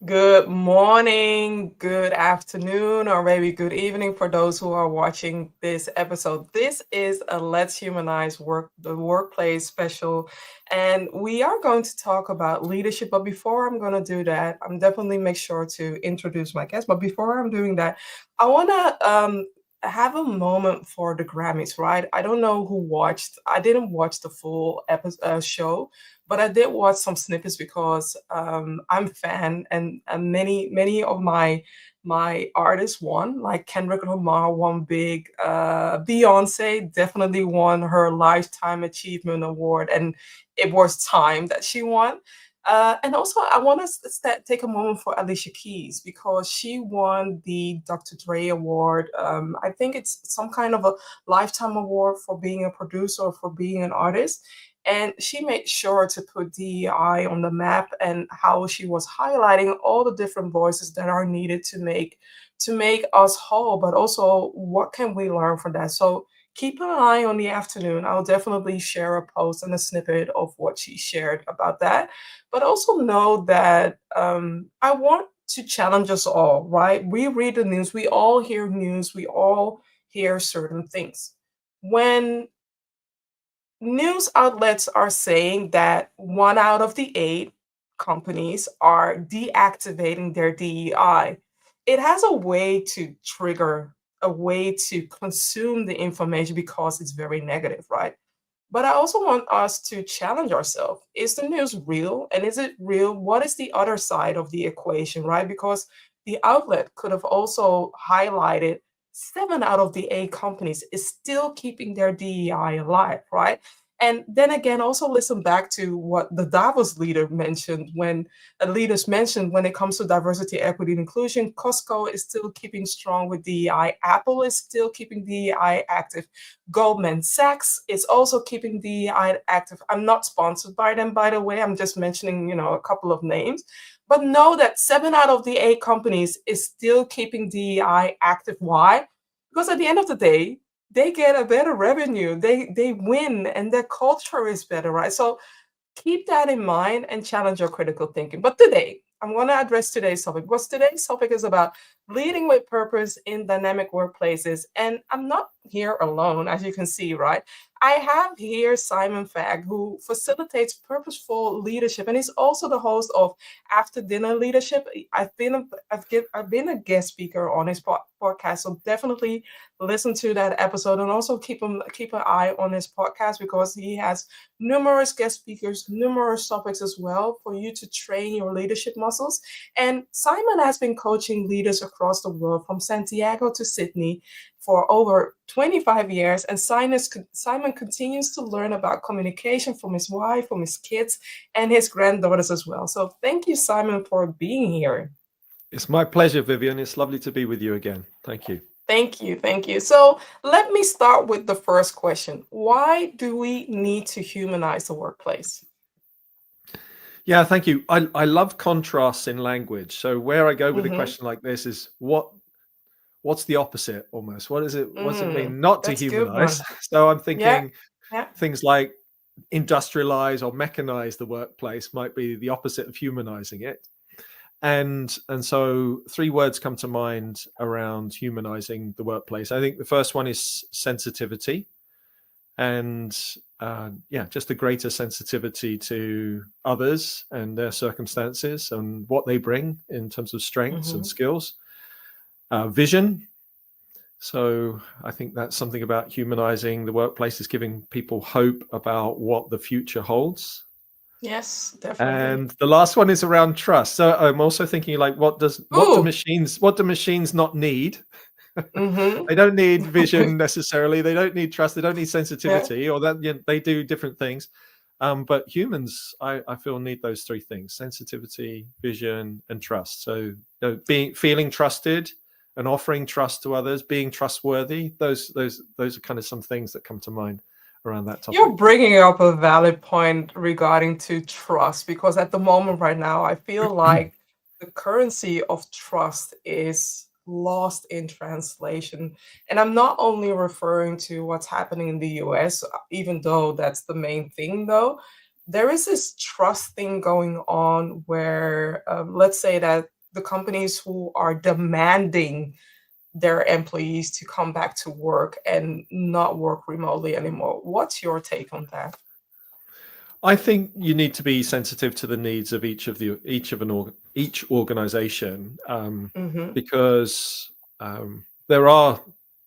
Good morning, good afternoon, or maybe good evening for those who are watching this episode. This is a Let's Humanize the workplace special, and we are going to talk about leadership. But before I'm going to do that, I'm definitely make sure to introduce my guest. But before I'm doing that, I want to have a moment for the Grammys. Right? I don't know who watched. I didn't watch the full show, but I did watch some snippets because I'm a fan, and many of my artists won. Like Kendrick Lamar won big. Beyonce definitely won her Lifetime Achievement Award, and it was time that she won. And also, I want to take a moment for Alicia Keys because she won the Dr. Dre Award. I think it's some kind of a lifetime award for being a producer or for being an artist, and she made sure to put DEI on the map and how she was highlighting all the different voices that are needed to make us whole, but also what can we learn from that. So keep an eye on the afternoon. I'll definitely share a post and a snippet of what she shared about that. But also know that I want to challenge us all, right? We read the news, we all hear news, we all hear certain things. When news outlets are saying that one out of the eight companies are deactivating their DEI. It has a way to trigger, a way to consume the information because it's very negative, right? But I also want us to challenge ourselves. Is the news real? And is it real? What is the other side of the equation, right? Because the outlet could have also highlighted seven out of the eight companies is still keeping their DEI alive, right? And then again, also listen back to what the Davos leader mentioned when leaders mentioned when it comes to diversity, equity, and inclusion. Costco is still keeping strong with DEI. Apple is still keeping DEI active. Goldman Sachs is also keeping DEI active. I'm not sponsored by them, by the way. I'm just mentioning, a couple of names. But know that seven out of the eight companies is still keeping DEI active. Why? Because at the end of the day, they get a better revenue. They win, and their culture is better, right? So keep that in mind and challenge your critical thinking. But today, I'm going to address today's topic because today's topic is about leading with purpose in dynamic workplaces. And I'm not here alone, as you can see, right? I have here Simon Fagg, who facilitates purposeful leadership, and he's also the host of After Dinner Leadership. I've been a guest speaker on his podcast, so definitely listen to that episode, and also keep an eye on his podcast because he has numerous guest speakers, numerous topics as well for you to train your leadership muscles. And Simon has been coaching leaders across the world from Santiago to Sydney for over 25 years. And Simon continues to learn about communication from his wife, from his kids, and his granddaughters as well. So thank you, Simon, for being here. It's my pleasure, Vivian. It's lovely to be with you again. Thank you. Thank you. Thank you. So let me start with the first question. Why do we need to humanize the workplace? Yeah, thank you. I love contrasts in language. So where I go with a Mm-hmm. question like this is what's the opposite almost? What does it mean Mm, not to that's a good humanize? one. So I'm Yeah. thinking Yeah. things like industrialize or mechanize the workplace might be the opposite of humanizing it. And so three words come to mind around humanizing the workplace. I think the first one is sensitivity, and yeah, just a greater sensitivity to others and their circumstances and what they bring in terms of strengths and Mm-hmm. skills. Vision. So I think that's something about humanizing the workplace, is giving people hope about what the future holds. Yes, definitely. And the last one is around trust. So I'm also thinking, like, Ooh. what do machines not need? Mm-hmm. They don't need vision necessarily. They don't need trust. They don't need Yeah. sensitivity, or that, they do different things. But humans, I feel, need those three things: sensitivity, vision, and trust. So, feeling trusted and offering trust to others, being trustworthy. Those are kind of some things that come to mind around that You're topic. bringing up a valid point regarding to trust because at the moment right now, I feel like the currency of trust is lost in translation. And I'm not only referring to what's happening in the US, even though that's the main thing, though. There is this trust thing going on where, let's say that the companies who are demanding their employees to come back to work and not work remotely anymore. What's your take on that? I think you need to be sensitive to the needs of each organization, Mm-hmm. because there are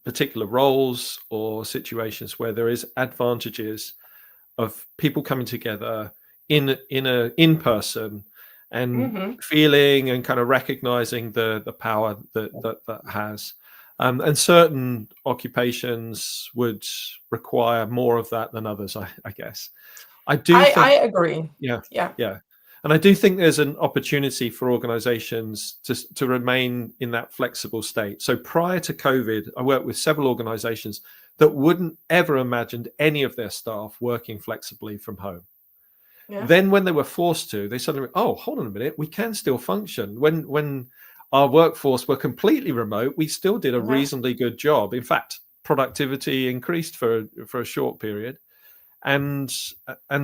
particular roles or situations where there is advantages of people coming together in person and Mm-hmm. feeling and kind of recognizing the power that has. And certain occupations would require more of that than others, I guess. I do I think, agree. yeah, Yeah. yeah. And I do think there's an opportunity for organizations to remain in that flexible state. So prior to COVID, I worked with several organizations that wouldn't ever imagined any of their staff working flexibly from home. Yeah. Then when they were forced to, they suddenly, oh, hold on a minute, we can still function. When our workforce were completely remote, we still did a Yeah. reasonably good job. In fact, productivity increased for a short period. And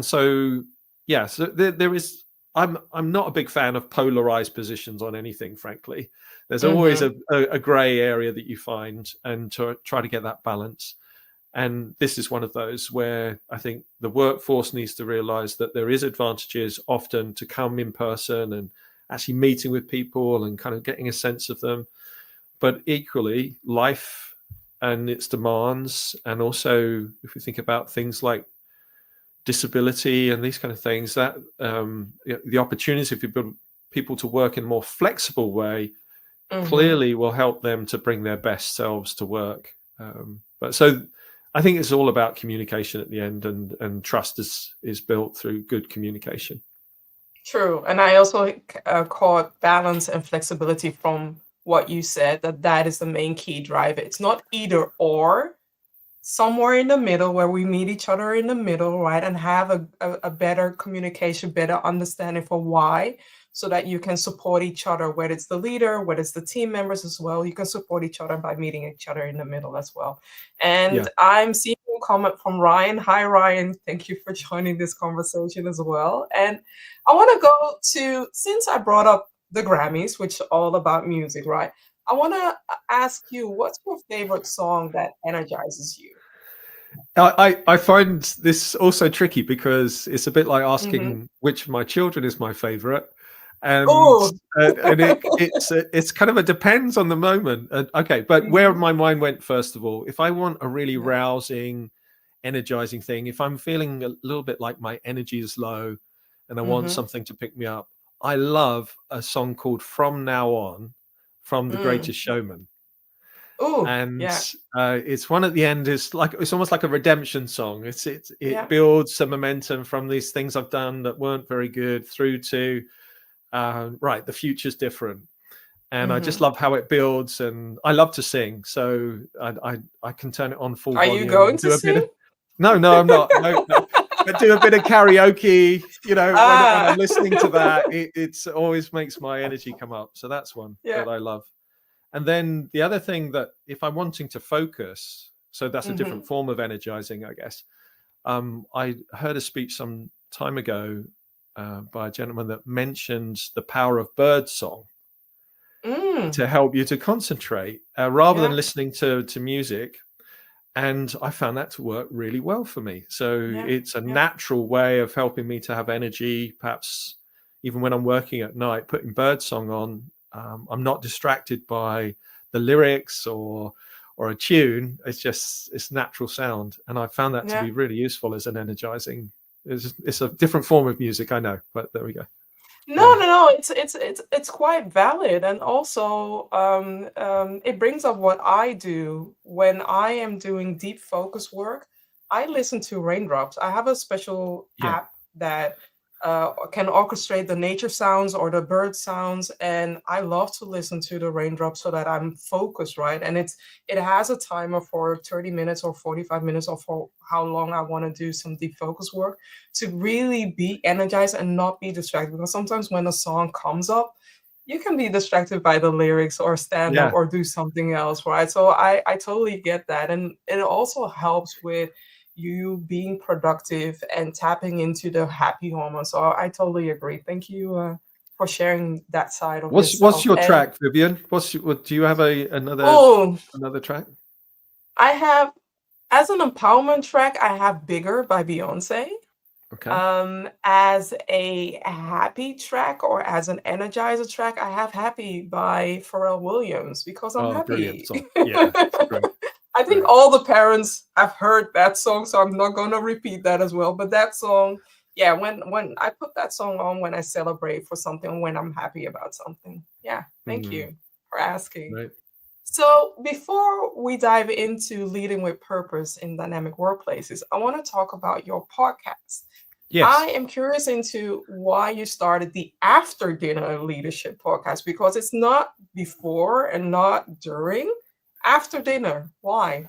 so yeah, so there is, I'm not a big fan of polarized positions on anything, frankly. There's always Mm-hmm. a gray area that you find, and to try to get that balance. And this is one of those where I think the workforce needs to realize that there is advantages often to come in person and actually meeting with people and kind of getting a sense of them. But equally, life and its demands, and also if we think about things like disability and these kind of things, that the opportunity for people to work in a more flexible way Mm-hmm. clearly will help them to bring their best selves to work. But so I think it's all about communication at the end, and trust is built through good communication. True. And I also caught balance and flexibility from what you said, that that is the main key driver. It's not either or, somewhere in the middle where we meet each other in the middle, right? And have a better communication, better understanding for why, so that you can support each other, whether it's the leader, whether it's the team members as well. You can support each other by meeting each other in the middle as well. And Yeah. I'm seeing a comment from Ryan. Hi, Ryan. Thank you for joining this conversation as well. And I want to go to, since I brought up the Grammys, which is all about music, right? I want to ask you, what's your favorite song that energizes you? I find this also tricky because it's a bit like Mhm. asking which of my children is my favorite, and Oh. it's kind of a depends on the moment. Okay, but where Mhm. my mind went first of all, if I want a really Yeah. rousing, energizing thing, if I'm feeling a little bit like my energy is low, and I want Mhm. something to pick me up, I love a song called "From Now On" from The Mm. Greatest Showman. Ooh, And yeah. it's one at the end is like, it's almost like a redemption song. It Yeah. builds some momentum from these things I've done that weren't very good through to right, the future's different. And I just Mhm. love how it builds, and I love to sing, so I can turn it on full Are you volume going and to do a bit sing? of, no, I'm not, no, but do a bit of karaoke. When I'm Ah. listening to that, it's always makes my energy come up. So that's one Yeah. that I love. And then the other thing, that if I'm wanting to focus, so that's a different Mhm. form of energizing, I guess. I heard a speech some time ago by a gentleman that mentioned the power of bird song Mm. to help you to concentrate rather than Yeah. listening to music. And I found that to work really well for me. So Yeah. it's a Yeah. natural way of helping me to have energy, perhaps even when I'm working at night, putting birdsong on. I'm not distracted by the lyrics or a tune. It's natural sound, and I found that to Yeah. be really useful as an energizing. It's a different form of music, I know, but there we go. No, Yeah, no, no. It's quite valid, and also it brings up what I do when I am doing deep focus work. I listen to raindrops. I have a special yeah, app that can orchestrate the nature sounds or the bird sounds, and I love to listen to the raindrops so that I'm focused, right? And it has a timer for 30 minutes or 45 minutes, or for how long I want to do some deep focus work, to really be energized and not be distracted. Because sometimes when a song comes up, you can be distracted by the lyrics or stand up yeah. or do something else, right? So I totally get that. And it also helps with you being productive and tapping into the happy hormone. So I totally agree. Thank you. for sharing that side of What's yourself. your And track, Vivian? Do you have oh, another track? I have, as an empowerment track, I have Bigger by Beyonce. Okay. As a happy track or as an energizer track, I have Happy by Pharrell Williams because I'm Oh, brilliant happy. song. Yeah, it's great. I think Great. all the parents have heard that song, so I'm not gonna repeat that as well. But that song, yeah, when I put that song on when I celebrate for something, when I'm happy about something. Yeah, thank Mm, you for asking. right. So, before we dive into leading with purpose in dynamic workplaces, I want to talk about your podcast. I Yes. am curious into why you started the after dinner leadership podcast because it's not before and not during. After dinner. Why?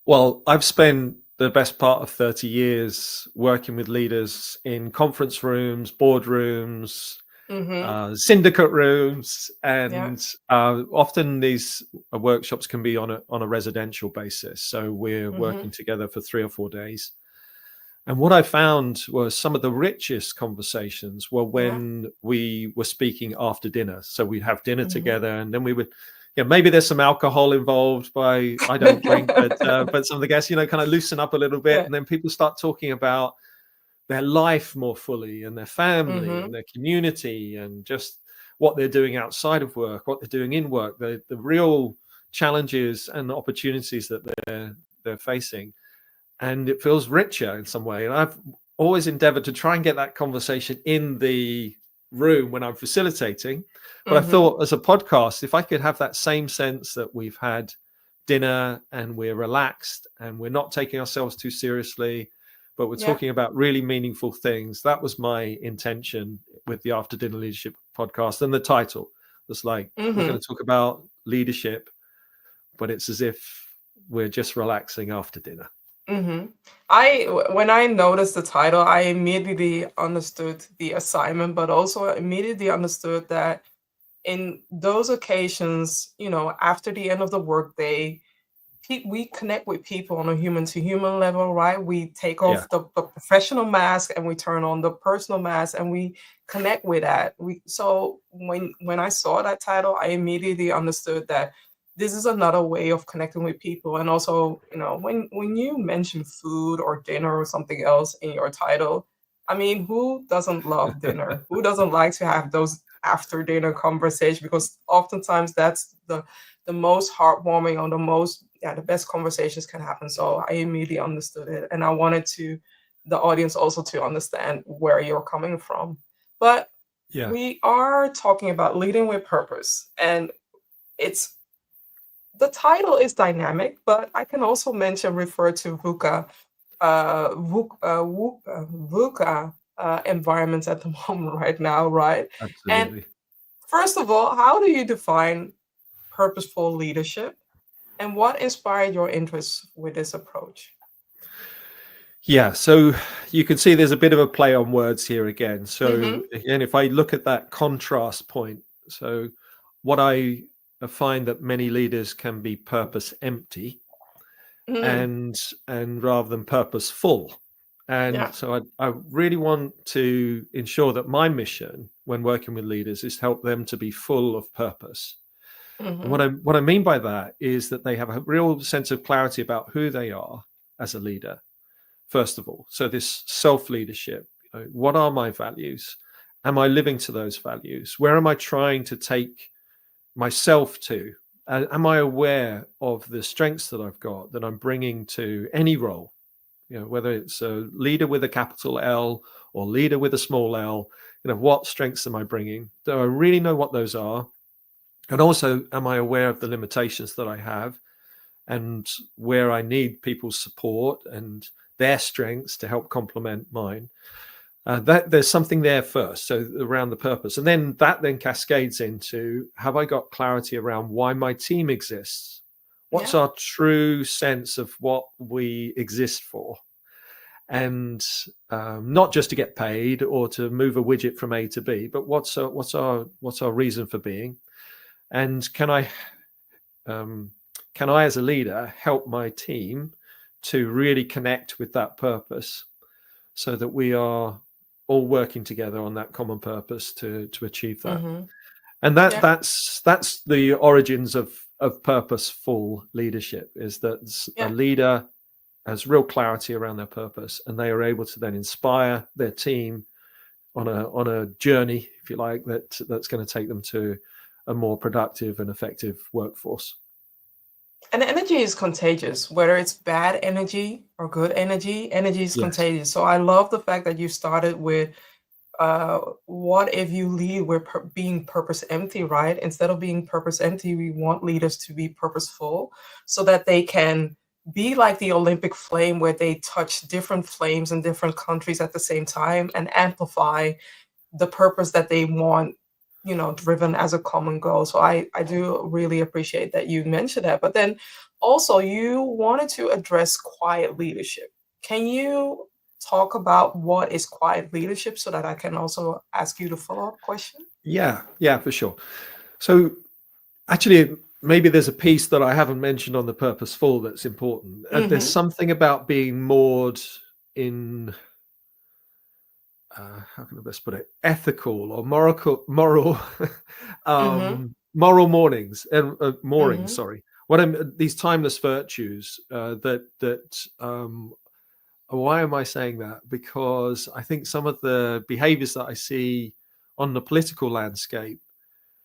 Well, I've spent the best part of 30 years working with leaders in conference rooms, boardrooms, Mm-hmm. syndicate rooms, Yeah. and often these workshops can be on a residential basis. So we're Mm-hmm. working together for 3 or 4 days. And what I found was some of the richest conversations were Yeah. when we were speaking after dinner. So we'd have dinner Mm-hmm. together, and then we would, maybe there's some alcohol involved. I don't drink, but some of the guests, kind of loosen up a little bit, Yeah. and then people start talking about their life more fully, and their family, Mm-hmm. and their community, and just what they're doing outside of work, what they're doing in work, the real challenges and opportunities that they're facing, and it feels richer in some way. And I've always endeavored to try and get that conversation in the room when I'm facilitating. But I Mm-hmm. thought, as a podcast, if I could have that same sense that we've had dinner and we're relaxed and we're not taking ourselves too seriously, but we're Yeah. talking about really meaningful things. That was my intention with the After Dinner Leadership podcast. And the title was like, we're Mm-hmm. going to talk about leadership, but it's as if we're just relaxing after dinner. Mm-hmm. When I noticed the title, I immediately understood the assignment, but also immediately understood that in those occasions, after the end of the workday, we connect with people on a human to human level, right? We take Yeah. off the professional mask and we turn on the personal mask and we connect with that. So when I saw that title, I immediately understood that this is another way of connecting with people. And also, when you mention food or dinner or something else in your title, I mean, who doesn't love dinner? Who doesn't like to have those after dinner conversations? Because oftentimes that's the most heartwarming or the best conversations can happen. So I immediately understood it. And I wanted the audience also to understand where you're coming from. But Yeah. we are talking about leading with purpose. And it's the title is dynamic, but I can also refer to VUCA environments at the moment right now, right? And Absolutely. first of all, how do you define purposeful leadership? And what inspired your interest with this approach? Yeah. So you can see there's a bit of a play on words here again. Mm-hmm. So again, if I look at that contrast point, so what I find that many leaders can be purpose empty Mm, and rather than purposeful. And yeah. so I really want to ensure that my mission when working with leaders is help them to be full of purpose. And Mm-hmm. what I mean by that is that they have a real sense of clarity about who they are as a leader, first of all. So this self-leadership, what are my values? Am I living to those values? Where am I trying to take myself to? Am I aware of the strengths that I've got that I'm bringing to any role? Whether it's a leader with a capital L or leader with a small l, what strengths am I bringing? Do I really know what those are? And also, am I aware of the limitations that I have and where I need people's support and their strengths to help complement mine? That there's something there first, so around the purpose, and then that cascades into, have I got clarity around why my team exists? What's Yeah. our true sense of what we exist for? And not just to get paid or to move a widget from A to B, but what's our reason for being? And can I, as a leader, help my team to really connect with that purpose so that we are all working together on that common purpose to achieve that. Mm-hmm. And Yeah. that's the origins of purposeful leadership, is that a Yeah. leader has real clarity around their purpose, and they are able to then inspire their team on a journey, if you like, that's going to take them to a more productive and effective workforce. And energy is contagious, whether it's bad energy or good energy. Energy is Yes. contagious. So I love the fact that you started with what if you lead with being purpose empty, right? Instead of being purpose empty, we want leaders to be purposeful so that they can be like the Olympic flame, where they touch different flames in different countries at the same time and amplify the purpose that they want, driven as a common goal. So I do really appreciate that you mentioned that. But then also you wanted to address quiet leadership. Can you talk about what is quiet leadership so that I can also ask you the follow-up question? Yeah, for sure. So actually, maybe there's a piece that I haven't mentioned on the purposeful that's important. There's Mm-hmm. something about being moored in, how can I best put it, ethical or moral, Mm-hmm. moral mornings and moorings. Mm-hmm. Sorry, what I'm these timeless virtues why am I saying that? Because I think some of the behaviors that I see on the political landscape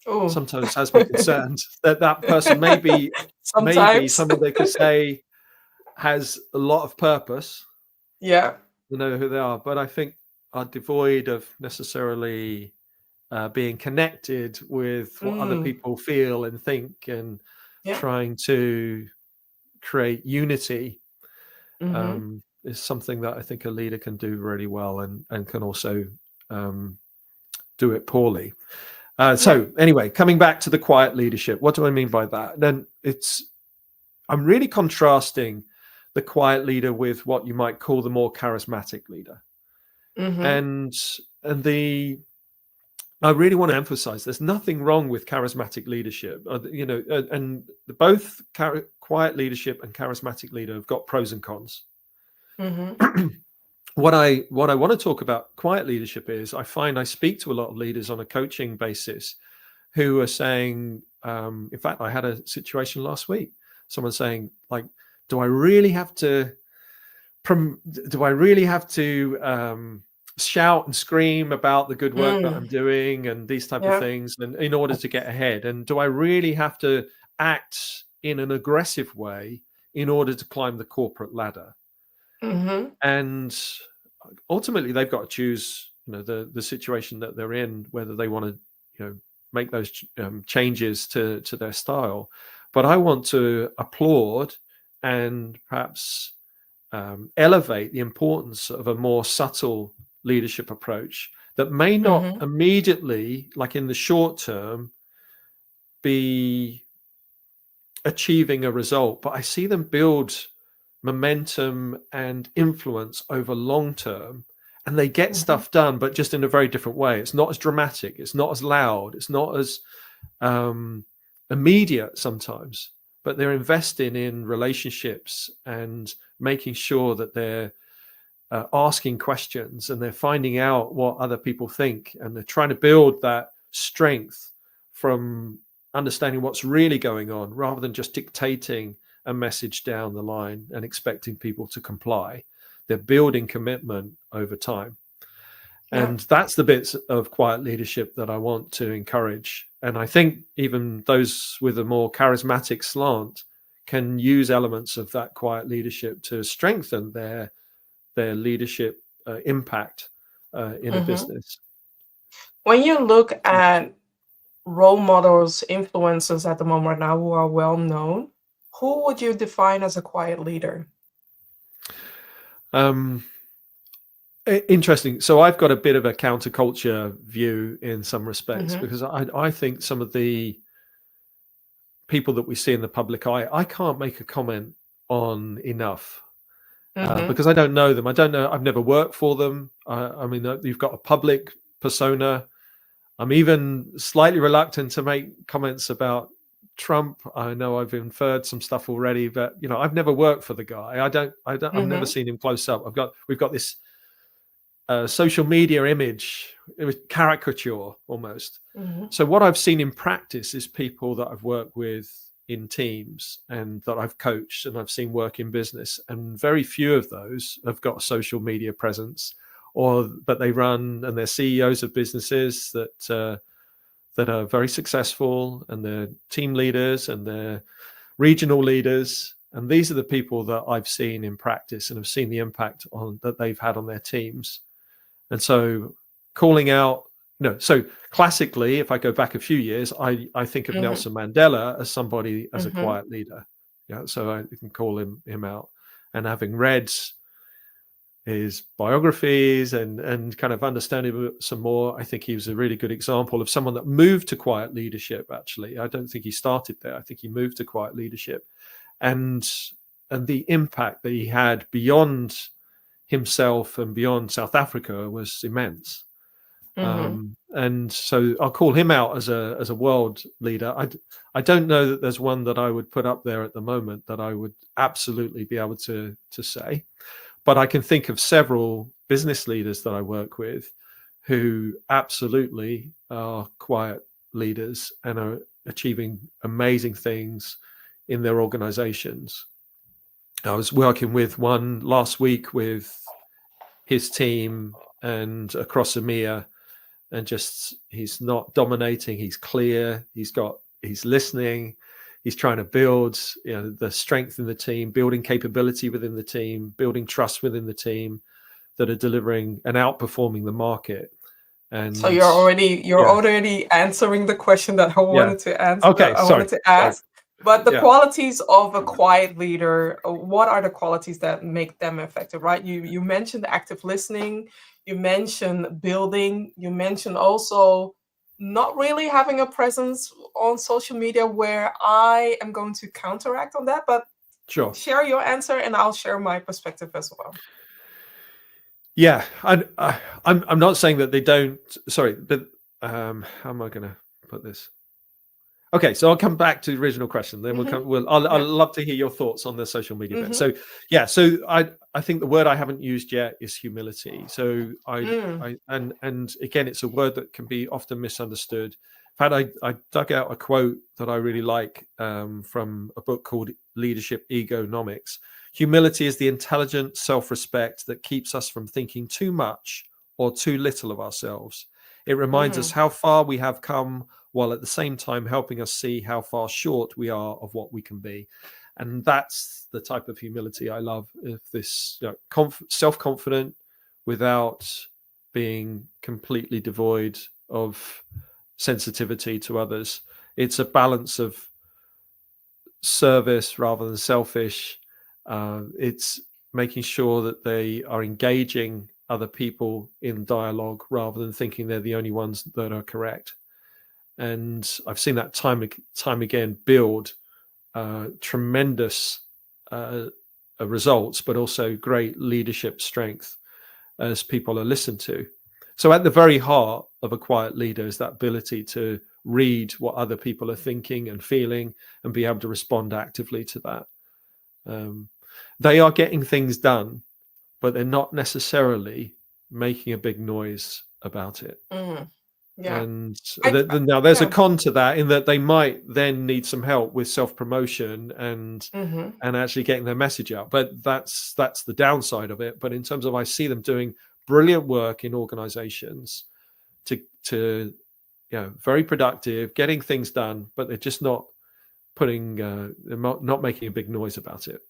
Oh. sometimes has me concerned that that person maybe Sometimes. someone they could say has a lot of purpose, Yeah. you know who they are, but I think are devoid of necessarily being connected with what other Mm. people feel and think, and Yeah. trying to create unity Mm-hmm. is something that I think a leader can do really well, and can also um, do it poorly. Yeah. So anyway, coming back to the quiet leadership, what do I mean by that? Then I'm really contrasting the quiet leader with what you might call the more charismatic leader. Mm-hmm. And the I really want to emphasize there's nothing wrong with charismatic leadership. And both quiet leadership and charismatic leader have got pros and cons. Mm-hmm. What I want to talk about quiet leadership is, I find I speak to a lot of leaders on a coaching basis who are saying, in fact, I had a situation last week, someone saying, like, do I really have to shout and scream about the good work that Mm. I'm doing and these type of Yeah. things, and in order to get ahead? And do I really have to act in an aggressive way in order to climb the corporate ladder? Mm-hmm. And ultimately they've got to choose, the situation that they're in, whether they want to, make those changes to their style. But I want to applaud and perhaps elevate the importance of a more subtle leadership approach that may not Mm-hmm. immediately, like in the short term, be achieving a result, but I see them build momentum and influence over long term, and they get Mm-hmm. stuff done, but just in a very different way. It's not as dramatic, it's not as loud, it's not as immediate sometimes, but they're investing in relationships and making sure that they're asking questions, and they're finding out what other people think, and they're trying to build that strength from understanding what's really going on, rather than just dictating a message down the line and expecting people to comply. They're building commitment over time. Yeah. And that's the bits of quiet leadership that I want to encourage. And I think even those with a more charismatic slant can use elements of that quiet leadership to strengthen their leadership impact in a Mm-hmm. business. When you look at role models, influencers at the moment right now who are well known, who would you define as a quiet leader? Um, Interesting. So I've got a bit of a counterculture view in some respects, Mm-hmm. because I think some of the people that we see in the public eye, I can't make a comment on enough, Mm-hmm. because I don't know them. I don't know. I've never worked for them. I mean, you've got a public persona. I'm even slightly reluctant to make comments about Trump. I know I've inferred some stuff already, but I've never worked for the guy. I've never Mm-hmm. seen him close up. We've got this social media image. It was caricature almost. Mm-hmm. So what I've seen in practice is people that I've worked with in teams and that I've coached and I've seen work in business, and very few of those have got a social media presence, but they run and they're CEOs of businesses that are very successful, and they're team leaders and they're regional leaders. And these are the people that I've seen in practice and have seen the impact that they've had on their teams. And so calling out, so classically, if I go back a few years, I think of Mm-hmm. Nelson Mandela as somebody, as a Mm-hmm. quiet leader. Yeah, so I can call him out. And having read his biographies and kind of understanding some more, I think he was a really good example of someone that moved to quiet leadership. Actually, I don't think he started there. I think he moved to quiet leadership, and the impact that he had beyond himself and beyond South Africa was immense. Mm-hmm. And so I'll call him out as a world leader. I don't know that there's one that I would put up there at the moment that I would absolutely be able to say, but I can think of several business leaders that I work with who absolutely are quiet leaders and are achieving amazing things in their organizations. I was working with one last week with his team and across EMEA, and just, he's not dominating, he's clear, he's listening, he's trying to build the strength in the team, building capability within the team, building trust within the team, that are delivering and outperforming the market. And so you're already answering the question that I wanted to answer, okay, I wanted to sorry. ask. But the qualities of a quiet leader, what are the qualities that make them effective, right? You mentioned active listening, you mentioned building, you mentioned also not really having a presence on social media, where I am going to counteract on that. But Sure. share your answer and I'll share my perspective as well. Yeah, I'm not saying that they don't. Sorry, but how am I going to put this? Okay, so I'll come back to the original question. Then I'll love to hear your thoughts on the social media bit. So so I think the word I haven't used yet is humility. So and again, it's a word that can be often misunderstood. In fact, I dug out a quote that I really like from a book called Leadership Egonomics. Humility is the intelligent self-respect that keeps us from thinking too much or too little of ourselves. It reminds us how far we have come, while at the same time helping us see how far short we are of what we can be. And that's the type of humility I love. If this self-confident without being completely devoid of sensitivity to others. It's a balance of service rather than selfish. It's making sure that they are engaging other people in dialogue rather than thinking they're the only ones that are correct. And I've seen that time again build tremendous results, but also great leadership strength as people are listened to. So at the very heart of a quiet leader is that ability to read what other people are thinking and feeling and be able to respond actively to that. They are getting things done, but they're not necessarily making a big noise about it. Yeah. And now there's a con to that, in that they might then need some help with self-promotion and actually getting their message out. But that's the downside of it. But in terms of, I see them doing brilliant work in organizations to very productive, getting things done, but they're just not not making a big noise about it.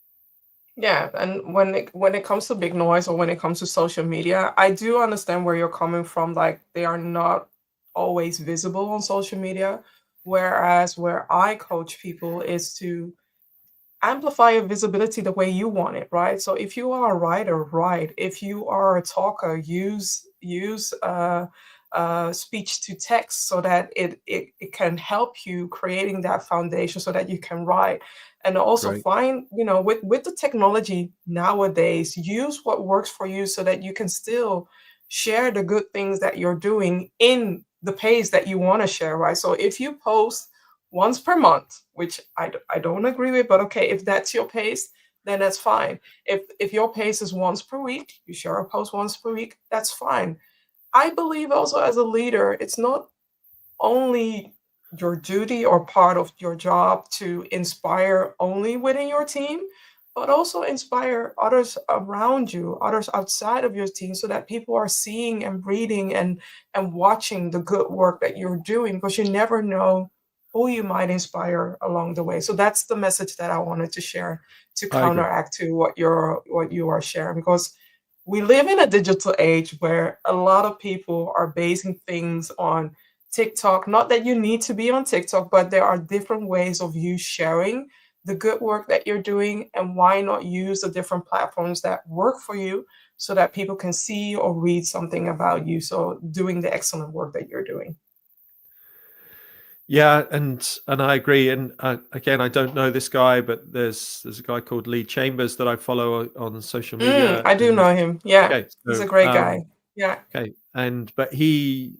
Yeah, and when it comes to big noise, or when it comes to social media, I do understand where you're coming from. Like, they are not always visible on social media, whereas where I coach people is to amplify your visibility the way you want it, right? So if you are a writer, write. If you are a talker, use speech to text, so that it can help you creating that foundation so that you can write. And also find, with the technology nowadays, use what works for you so that you can still share the good things that you're doing in the pace that you want to share, right? So if you post once per month, which I don't agree with, but okay, if that's your pace, then that's fine. If your pace is once per week, you share a post once per week, that's fine. I believe also as a leader, it's not only your duty or part of your job to inspire only within your team, but also inspire others around you, others outside of your team, so that people are seeing and reading and watching the good work that you're doing, because you never know who you might inspire along the way. So that's the message that I wanted to share to I agree. counteract to what you are sharing, because we live in a digital age where a lot of people are basing things on TikTok. Not that you need to be on TikTok, but there are different ways of you sharing the good work that you're doing. And why not use the different platforms that work for you so that people can see or read something about you? So, doing the excellent work that you're doing. Yeah, and I agree. And again, I don't know this guy, but there's a guy called Lee Chambers that I follow on social media. I do And know him. Yeah, okay, he's a so great guy. Yeah. okay, but he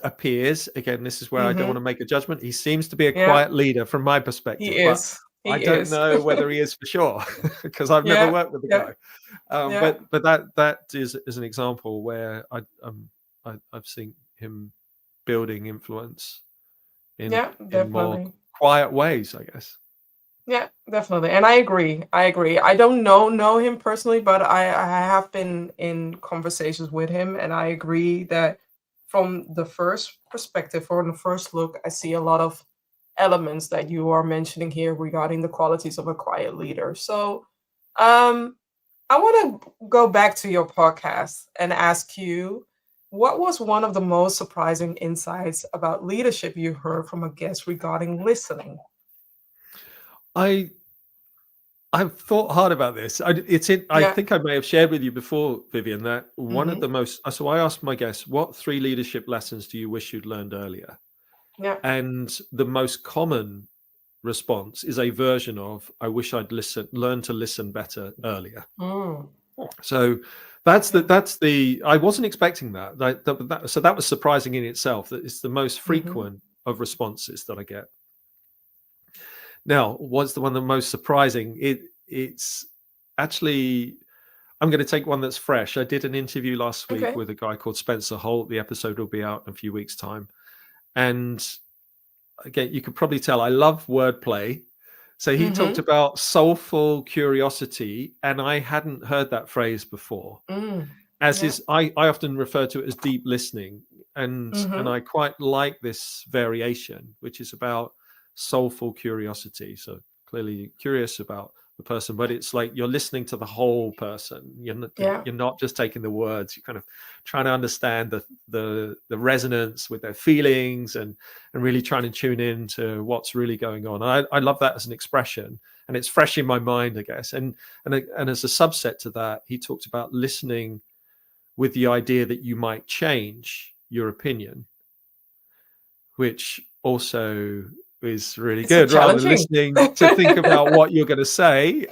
appears, again, this is where I don't want Mm-hmm. to make a judgment. He seems to be a Yeah, quiet leader from my he perspective, but is. I He don't is. know whether he is for sure because I've never Yeah. worked with the Yeah. guy. Yeah. But that is an example where I've seen him building influence in Yeah, more definitely. quiet ways, I guess. Yeah, definitely. And I agree. I agree. I don't know him personally, but I have been in conversations with him, and I agree that from the first perspective, from the first look, I see a lot of elements that you are mentioning here regarding the qualities of a quiet leader. So, um, I want to go back to your podcast and ask you, what was one of the most surprising insights about leadership you heard from a guest regarding listening? I I've thought hard about this. I Yeah. think I may have shared with you before, Vivian, that one of Mm-hmm. the most. So I asked my guests, "What three leadership lessons do you wish you'd learned earlier?" Yeah. And the most common response is a version of, "I wish I'd learned to listen better earlier." Mm. So Yeah. that's the. I wasn't expecting that. So that was surprising in itself. That it's the most Mhm. frequent of responses that I get. Now, what's the one the most surprising? It's actually, I'm going to take one that's fresh. I did an interview last week Okay. with a guy called Spencer Holt. The episode will be out in a few weeks' time. And again, you could probably tell I love wordplay. So he talked Mhm. about soulful curiosity, and I hadn't heard that phrase before. Mm. As Yeah. is, I often refer to it as deep listening, and Mhm. I quite like this variation, which is about soulful curiosity. So clearly curious about the person, but it's like you're listening to the whole person. Yeah. You're not just taking the words. You're kind of trying to understand the resonance with their feelings, and really trying to tune in to what's really going on. I love that as an expression, and it's fresh in my mind, I guess. And as a subset to that, he talked about listening with the idea that you might change your opinion, which also is really It's a good, rather than challenging. listening to think about what you're going to say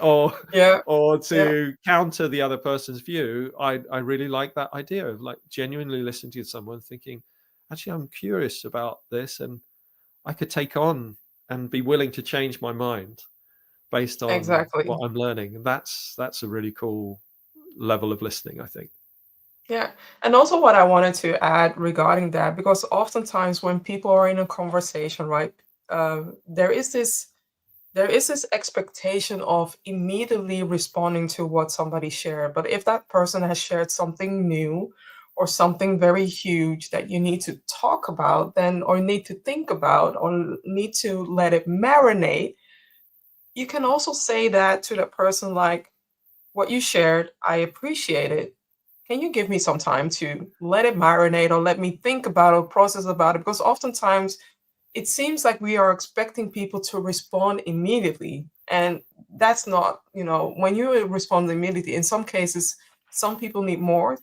Yeah. or Yeah. to counter the other person's view. I really like that idea of like genuinely listening to someone, thinking, actually, I'm curious about this, and I could take on and be willing to change my mind based on what Exactly. I'm learning. And that's a really cool level of listening, I think. Yeah. And also what I wanted to add regarding that, because oftentimes when people are in a conversation, right, there is this expectation of immediately responding to what somebody shared. But if that person has shared something new or something very huge that you need to talk about, then, or need to think about, or need to let it marinate, you can also say that to the person, like, what you shared, I appreciate it. Can you give me some time to let it marinate, or let me think about it, or process about it? Because oftentimes it seems like we are expecting people to respond immediately. And that's not, when you respond immediately, in some cases, some people need more.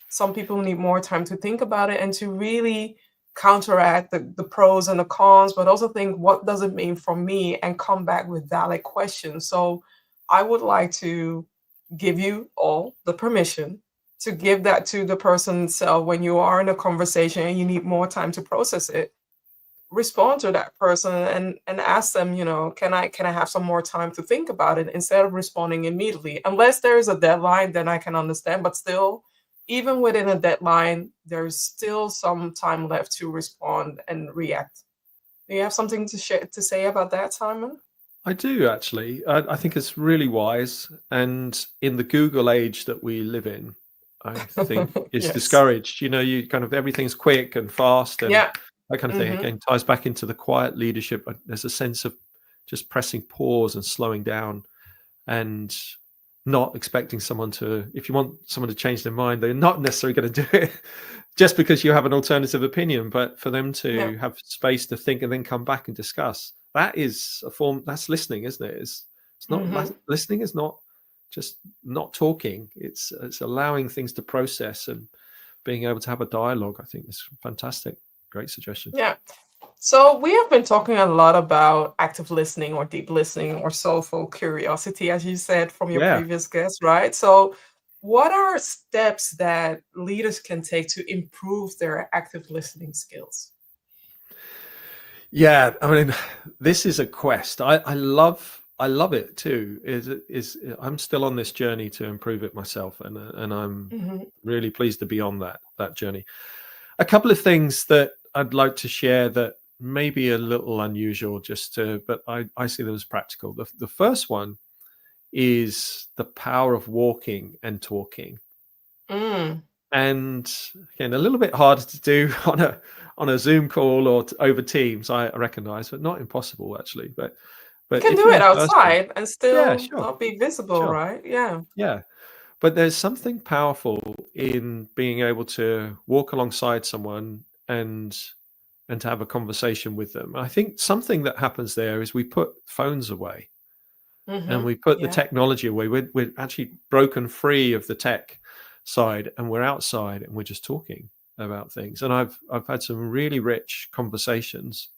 Some people need more time to think about it and to really counteract the pros and the cons, but also think, what does it mean for me? And come back with valid questions. So I would like to give you all the permission to give that to the person. So when you are in a conversation and you need more time to process it, respond to that person and ask them, can I have some more time to think about it instead of responding immediately. Unless there is a deadline, then I can understand. But still, even within a deadline, there's still some time left to respond and react. Do you have something to say about that, Simon? I do actually. I think it's really wise, and in the Google age that we live in, I think it's Yes. discouraged. You kind of everything's quick and fast, and Yeah. that kind of thing. Mm-hmm. Again, ties back into the quiet leadership. There's a sense of just pressing pause and slowing down, and not expecting someone to. If you want someone to change their mind, they're not necessarily going to do it just because you have an alternative opinion, but for them Yeah. to have space to think and then come back and discuss. That is a form. That's listening, isn't it? It's not Mm-hmm. listening. Is not just not talking. It's allowing things to process and being able to have a dialogue. I think is fantastic. Great suggestion. Yeah. So we have been talking a lot about active listening or deep listening or soulful curiosity, as you said from your Yeah. previous guest, right? So what are steps that leaders can take to improve their active listening skills? Yeah, I mean, this is a quest. I love it too. Is I'm still on this journey to improve it myself, and I'm Hmm. really pleased to be on that journey. A couple of things that I'd like to share that may be a little unusual, but I see them as practical. The first one is the power of walking and talking. Mm. And again, a little bit harder to do on a Zoom call or over Teams, I recognize, but not impossible actually. You But can if do you're it in person, outside and yeah, still sure, not be visible, sure, right? Yeah. yeah. But there's something powerful in being able to walk alongside someone and to have a conversation with them. I think something that happens there is we put phones away and Hmm. we put the Yeah. technology away. We're actually broken free of the tech side, and we're outside and we're just talking about things. And I've had some really rich conversations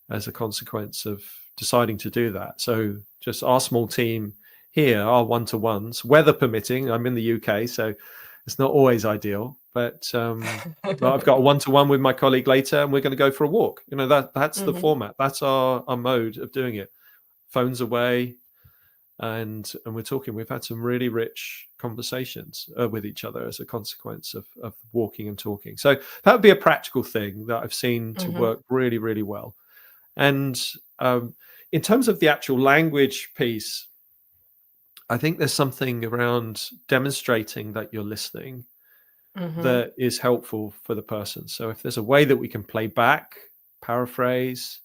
as a consequence of deciding to do that. So just our small team here, our one-to-ones, weather permitting. I'm in the UK, so it's not always ideal, but I've got a one-to-one with my colleague later, and we're going to go for a walk. That's the Hmm. format. That's our mode of doing it. Phones away, and we're talking. We've had some really rich conversations with each other as a consequence of walking and talking. So that would be a practical thing that I've seen to Hmm. work really, really well. And in terms of the actual language piece, I think there's something around demonstrating that you're listening Hmm. that is helpful for the person. So if there's a way that we can play back, paraphrase,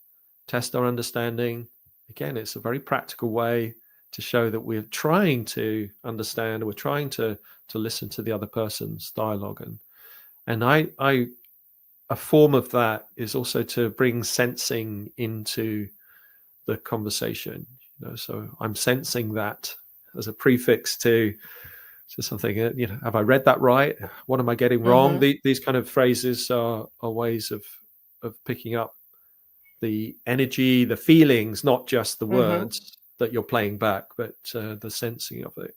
test our understanding, again, it's a very practical way to show that we're trying to understand, we're trying to listen to the other person's dialogue. And I a form of that is also to bring sensing into the conversation. So I'm sensing that as a prefix to something. Have I read that right? What am I getting wrong? Hmm. These kind of phrases are ways of picking up the energy, the feelings, not just the Hmm. words that you're playing back, but the sensing of it.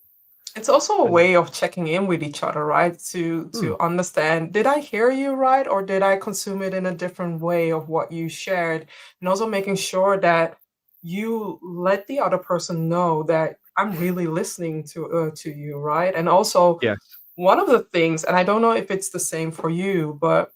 It's also a And way of checking in with each other, right? To hmm, understand, did I hear you right, or did I consume it in a different way of what you shared? And also making sure that you let the other person know that I'm really listening to you, right? And also yes, one of the things, and I don't know if it's the same for you, but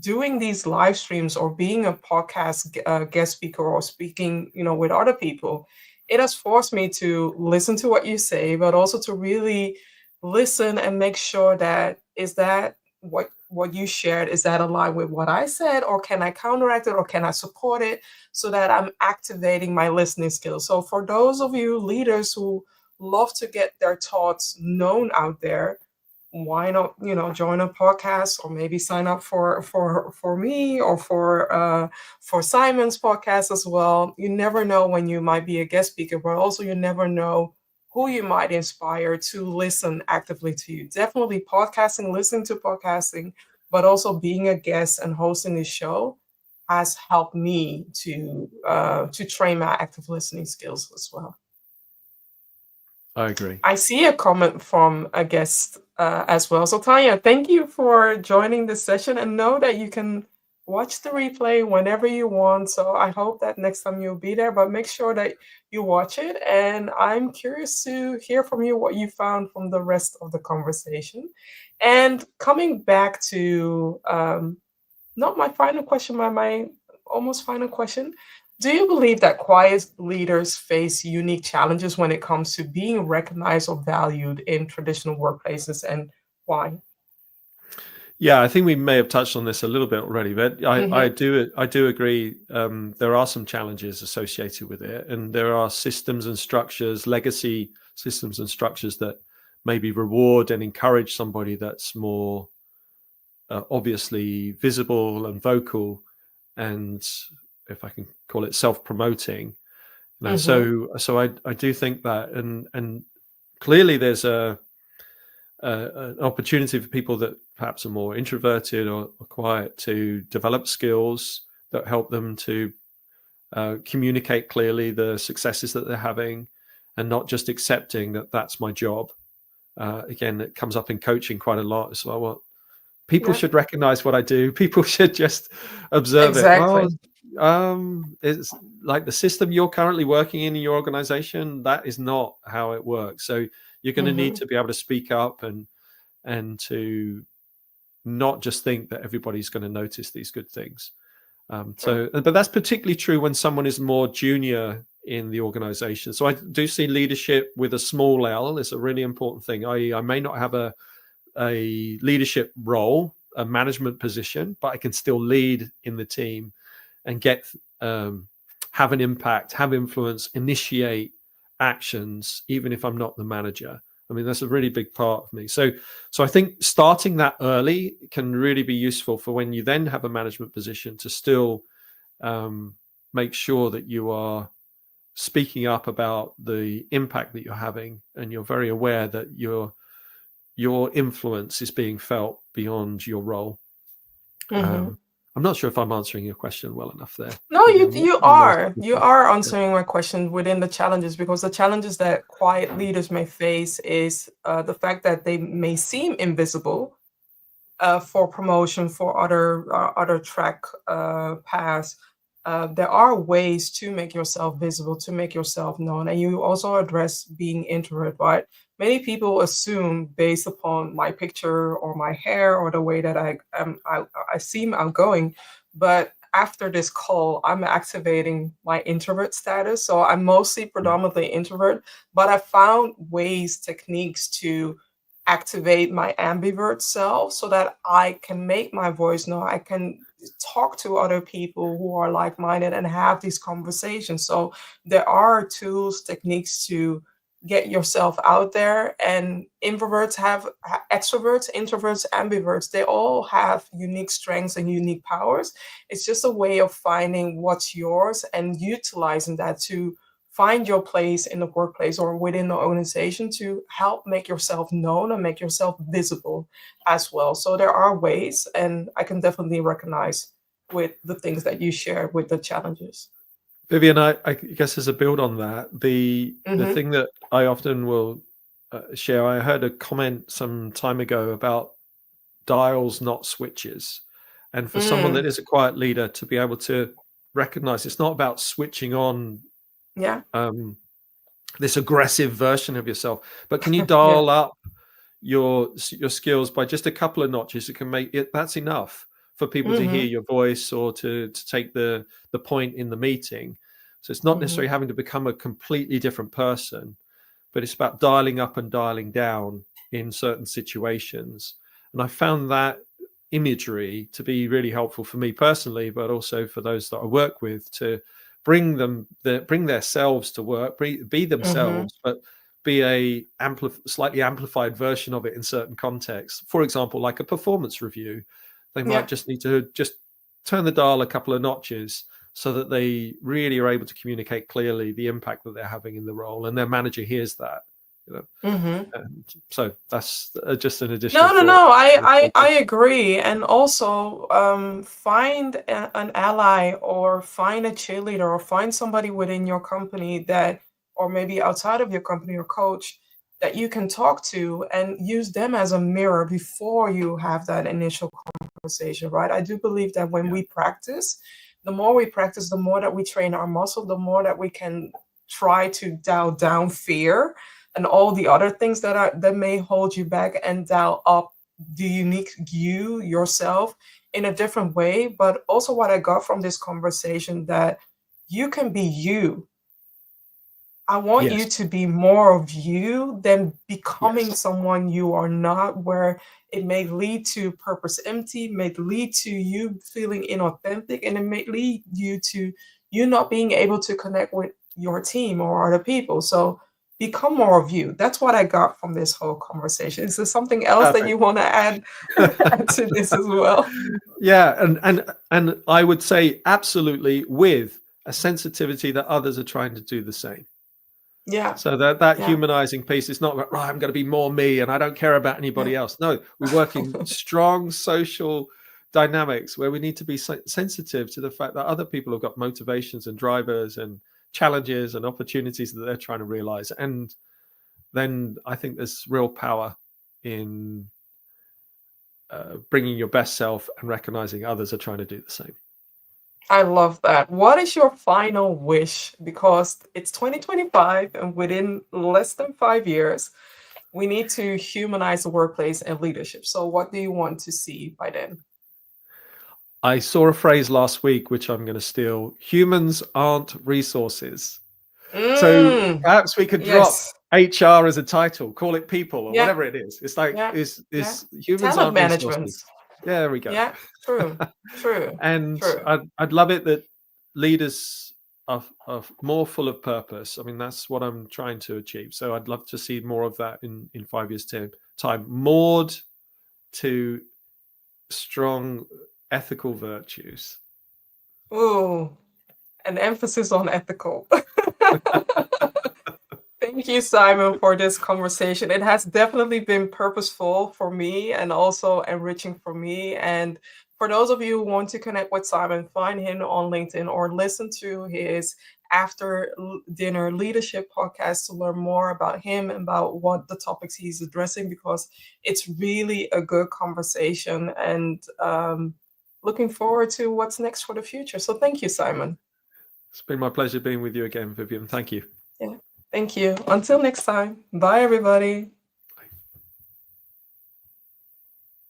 doing these live streams or being a podcast guest speaker or speaking, with other people, it has forced me to listen to what you say, but also to really listen and make sure that is that what you shared, is that aligned with what I said, or can I counteract it, or can I support it, so that I'm activating my listening skills. So for those of you leaders who love to get their thoughts known out there, why not, join a podcast, or maybe sign up for me, or for Simon's podcast as well. You never know when you might be a guest speaker, but also you never know who you might inspire to listen actively to you. Definitely podcasting, listening to podcasting, but also being a guest and hosting this show has helped me to train my active listening skills as well. I agree. I see a comment from a guest as well. So, Tanya, thank you for joining this session, and know that you can watch the replay whenever you want. So I hope that next time you'll be there, but make sure that you watch it. And I'm curious to hear from you what you found from the rest of the conversation. And coming back to not my final question, my almost final question. Do you believe that quiet leaders face unique challenges when it comes to being recognized or valued in traditional workplaces, and why? Yeah, I think we may have touched on this a little bit already, but I Mhm, do agree. There are some challenges associated with it, and there are systems and structures, legacy systems and structures that maybe reward and encourage somebody that's more obviously visible and vocal, and if I can call it self-promoting. mhm, So I do think that, and clearly there's an opportunity for people that perhaps are more introverted or quiet to develop skills that help them to communicate clearly the successes that they're having, and not just accepting that that's my job. Again, it comes up in coaching quite a lot as well. Well, people yeah, should recognize what I do. People should just observe it. Well, exactly. it's like the system you're currently working in your organization. That is not how it works. So you're going to need Mhm, to be able to speak up and to not just think that everybody's going to notice these good things. yeah, But that's particularly true when someone is more junior in the organization. So I do see leadership with a small L is a really important thing. I may not have a leadership role, a management position, but I can still lead in the team and get have an impact, have influence, initiate actions, even if I'm not the manager. I mean, that's a really big part of me. So I think starting that early can really be useful for when you then have a management position to still make sure that you are speaking up about the impact that you're having, and you're very aware that your influence is being felt beyond your role. mhm. Um, I'm not sure if I'm answering your question well enough there, No, you Vivian. you What else are. do you You think? are Yeah. answering my question within the challenges, because the challenges that quiet leaders may face is the fact that they may seem invisible for promotion, for other track paths. There are ways to make yourself visible, to make yourself known, and you also address being introvert. Right? Many people assume, based upon my picture or my hair or the way that I seem outgoing, but after this call, I'm activating my introvert status. So I'm mostly Mm. predominantly introvert, but I found ways, techniques to activate my ambivert self so that I can make my voice known. I can talk to other people who are like-minded and have these conversations. So there are tools, techniques to get yourself out there. And introverts have extroverts, introverts, ambiverts. They all have unique strengths and unique powers. It's just a way of finding what's yours and utilizing that to find your place in the workplace or within the organization to help make yourself known and make yourself visible as well. So there are ways, and I can definitely recognize with the things that you shared with the challenges. Vivian, I guess as a build on that, the Mhm. thing that I often will share, I heard a comment some time ago about dials, not switches. And for someone that Mm. is a quiet leader to be able to recognize it's not about switching on Yeah. um, this aggressive version of yourself, but can you Yeah. dial up your skills by just a couple of notches? It can make it, that's enough for people to hear Mhm. your voice or to take the point in the meeting. So it's not Mhm. necessarily having to become a completely different person, but it's about dialing up and dialing down in certain situations. And I found that imagery to be really helpful for me personally, but also for those that I work with, to bring themselves to work, be Mhm. themselves, but be a slightly amplified version of it in certain contexts. For example, like a performance review, they might Yeah. just need to just turn the dial a couple of notches so that they really are able to communicate clearly the impact that they're having in the role, and their manager hears that. You know, Mhm. and so that's just an additional No, no, thought. no. I agree. And also, find an ally or find a cheerleader or find somebody within your company that, or maybe outside of your company or coach that you can talk to and use them as a mirror before you have that initial conversation, right? I do believe that when Yeah. we practice, the more we practice, the more that we train our muscle, the more that we can try to dial down fear and all the other things that may hold you back, and dial up the unique you yourself in a different way. But also what I got from this conversation, that you can be you. I want you Yes. to be more of you than becoming Yes. someone you are not, where it may lead to purpose empty, may lead to you feeling inauthentic, and it may lead you to you not being able to connect with your team or other people. So become more of you. That's what I got from this whole conversation. Is there something else that Perfect. you want to add, add to this as well? Yeah, and I would say absolutely, with a sensitivity that others are trying to do the same. Yeah, So that yeah. humanizing piece is not right, I'm going to be more me and I don't care about anybody else. No, we work in strong social dynamics where we need to be sensitive to the fact that other people have got motivations and drivers and challenges and opportunities that they're trying to realize. And then I think there's real power in bringing your best self and recognizing others are trying to do the same. I love that. What is your final wish? Because it's 2025, and within less than 5 years, we need to humanize the workplace and leadership. So, what do you want to see by then? I saw a phrase last week, which I'm going to steal: humans aren't resources. So Mm, perhaps we could drop yes. HR as a title, call it people or Yeah. whatever it is. It's like, Yeah. Yeah. is humans Talent aren't management. resources. Yeah, there we go. Yeah. True. True. And True. I'd love it that leaders are more full of purpose. I mean, that's what I'm trying to achieve. So I'd love to see more of that in 5 years' time, moored to strong ethical virtues. Ooh, an emphasis on ethical. Thank you, Simon, for this conversation. It has definitely been purposeful for me and also enriching for me. And for those of you who want to connect with Simon, find him on LinkedIn or listen to his after dinner leadership podcast to learn more about him and about what the topics he's addressing, because it's really a good conversation. And looking forward to what's next for the future. So thank you, Simon. It's been my pleasure being with you again, Vivian. Thank you. Yeah. Thank you. Until next time. Bye, everybody.